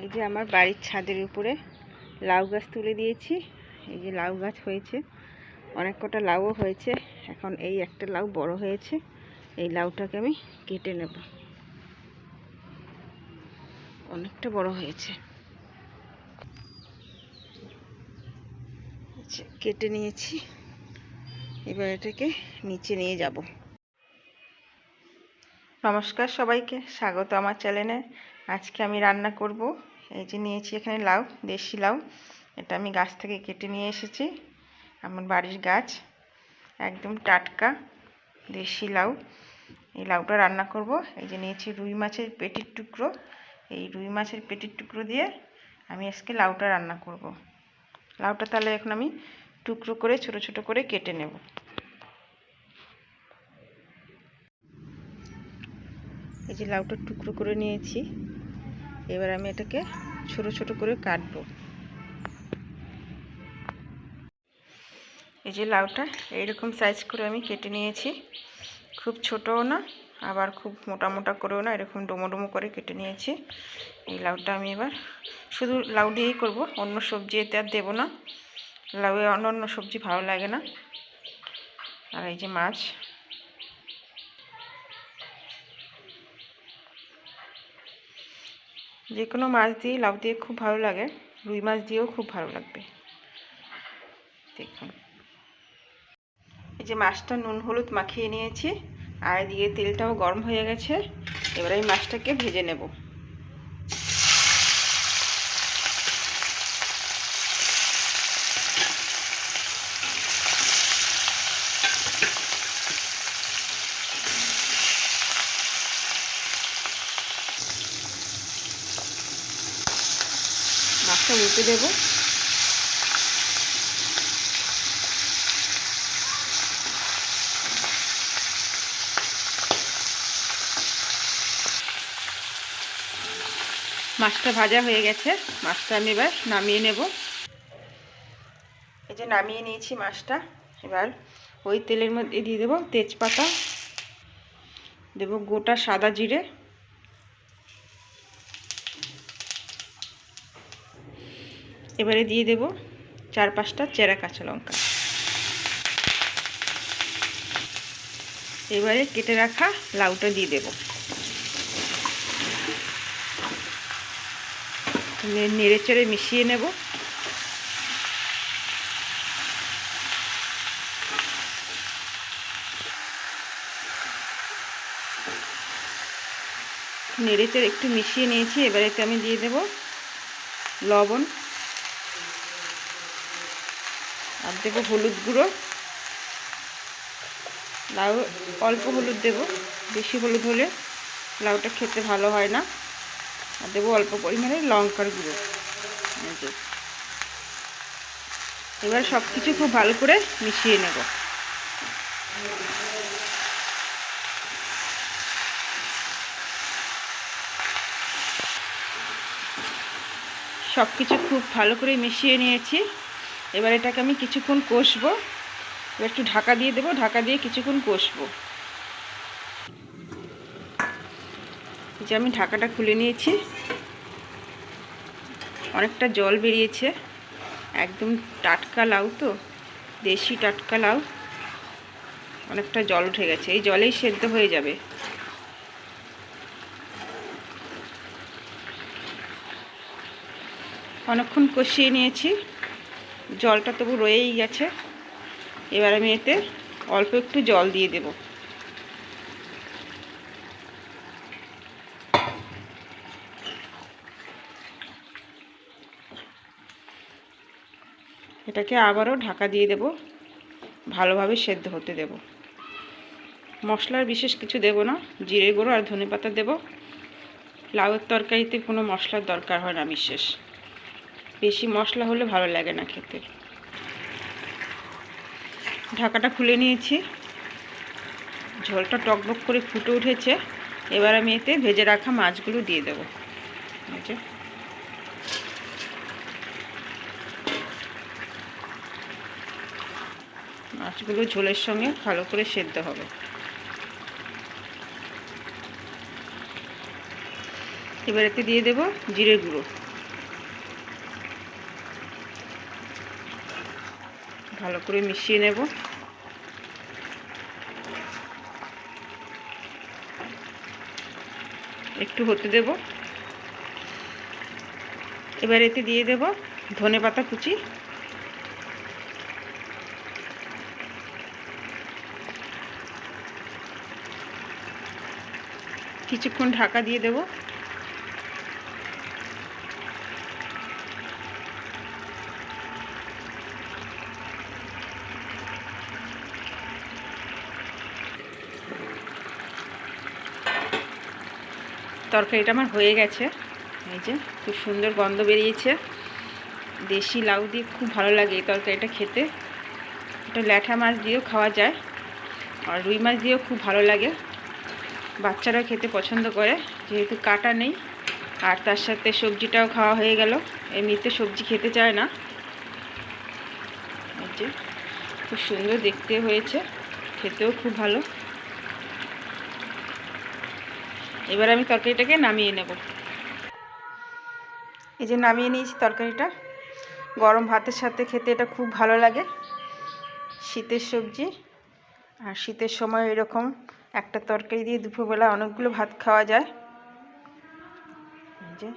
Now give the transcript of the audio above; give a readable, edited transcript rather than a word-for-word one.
এই যে আমার বাড়ির ছাদের উপরে লাউ গাছ তুলে দিয়েছি। এই যে লাউ গাছ হয়েছে, অনেক কটা লাউও হয়েছে। এখন এই একটা লাউ বড় হয়েছে, এই লাউটাকে আমি কেটে নেব। অনেকটা বড় হয়েছে, কেটে নিয়েছি। এবার এটাকে নিচে নিয়ে যাব। নমস্কার সবাইকে, স্বাগত আমার চ্যানেলে। আজকে আমি রান্না করব। এই যে নিয়েছি এখানে লাউ, দেশি লাউ। এটা আমি গাছ থেকে কেটে নিয়ে এসেছি, আমার বাড়ির গাছ, একদম টাটকা দেশি লাউ। এই লাউটা রান্না করব। এই যে নিয়েছি রুই মাছের পেটির টুকরো। এই রুই মাছের পেটির টুকরো দিয়ে আমি আজকে লাউটা রান্না করব। লাউটা তাহলে এখন আমি টুকরো করে ছোট ছোট করে কেটে নেব। এই যে লাউটা টুকরো করে নিয়েছি, এবার আমি এটাকে ছোট ছোট করে কাটবো। এই যে লাউটা এইরকম সাইজ করে আমি কেটে নিয়েছি, খুব ছোটও না আবার খুব মোটা মোটা করেও না, এরকম ডোমো ডোমো করে কেটে নিয়েছি। এই লাউটা আমি এবার শুধু লাউ দিয়েই করবো, অন্য সবজি এতে আর দেবো না। লাউয়ে অন্য অন্য সবজি ভালো লাগে না। আর এই যে মাছ, যে কোনো মাছ দিয়ে লাউ দিয়ে খুব ভালো লাগে, রুই মাছ দিয়েও খুব ভালো লাগবে। দেখুন, এই যে মাছটা নুন হলুদ মাখিয়ে নিয়েছি, আর দিয়ে তেলটাও গরম হয়ে গেছে। এবার এই মাছটাকে ভেজে নেব। মাছটা উল্টে দেব। মাছটা ভাজা হয়ে গেছে, মাছটা আমি এবার নামিয়ে নেব। এই যে নামিয়ে নিয়েছি মাছটা। এবার ওই তেলের মধ্যে দিয়ে দেবো তেজপাতা, দেব গোটা সাদা জিরে, এবারে দিয়ে দেব 4-5টা চেরা কাঁচা লঙ্কা। এবারে কেটে রাখা লাউটা দিয়ে দেব। নেড়ে চেড়ে মিশিয়ে নেব। নেড়ে চেড়ে একটু মিশিয়ে নিয়েছি। এবারেতে আমি দিয়ে দেব লবণ, আর দেব হলুদ গুঁড়ো। লাউ অল্প হলুদ দেব, বেশি হলুদ হলে লাউটা খেতে ভালো হয় না। আর দেবো অল্প পরিমাণে লঙ্কার গুঁড়ো। এবার সব কিছু খুব ভালো করে মিশিয়ে নেব। সব কিছু খুব ভালো করে মিশিয়ে নিয়েছি। এবার এটাকে আমি কিছুক্ষণ কষবো। এবার একটু ঢাকা দিয়ে দেবো, ঢাকা দিয়ে কিছুক্ষণ কষবো। যে আমি ঢাকাটা খুলে নিয়েছি, অনেকটা জল বেরিয়েছে। একদম টাটকা লাউ তো, দেশি টাটকা লাউ, অনেকটা জল উঠে গেছে। এই জলেই সেদ্ধ হয়ে যাবে। অনেকক্ষণ কষিয়ে নিয়েছি, জলটা তবু রয়েই গেছে। এবার আমি এতে অল্প একটু জল দিয়ে দেব। এটাকে আবারও ঢাকা দিয়ে দেব, ভালোভাবে সেদ্ধ হতে দেব। মশলার বিশেষ কিছু দেব না, জিরে গুঁড়ো আর ধনেপাতা দেব। লাউয়ের তরকারিতে কোনো মশলার দরকার হয় না বিশেষ, বেশি মশলা হলে ভালো লাগে না খেতে। ঢাকাটা খুলে নিয়েছি, ঝোলটা টকবক করে ফুটে উঠেছে। এবার আমি এতে ভেজে রাখা মাছগুলো দিয়ে দেব। মাছগুলো ঝোলের সঙ্গে ভালো করে সেদ্ধ হবে। এবার এতে দিয়ে দেব জিরে গুঁড়ো। ভালো করে মিশিয়ে নেব। একটু হতে দেব। এবার এতে দিয়ে দেব ধনেপাতা কুচি, কিছুক্ষণ ঢাকা দিয়ে দেব। তরকারিটা আমার হয়ে গেছে। এই যে খুব সুন্দর গন্ধ বেরিয়েছে। দেশি লাউ দিয়ে খুব ভালো লাগে এই তরকারিটা খেতে। এটা ল্যাঠা মাছ দিয়েও খাওয়া যায়, আর রুই মাছ দিয়েও খুব ভালো লাগে। বাচ্চারা খেতে পছন্দ করে যেহেতু কাটা নেই, আর তার সাথে সবজিটাও খাওয়া হয়ে গেল। এমনিতে সবজি খেতে চায় না। এই যে খুব সুন্দর দেখতে হয়েছে, খেতেও খুব ভালো। এবার আমি তরকারিটাকে নামিয়ে নেব। এই যে নামিয়ে নিয়েছি তরকারিটা। গরম ভাতের সাথে খেতে এটা খুব ভালো লাগে। শীতের সবজি, আর শীতের সময় এরকম একটা তরকারি দিয়ে দুপুরবেলা অনেকগুলো ভাত খাওয়া যায়। যে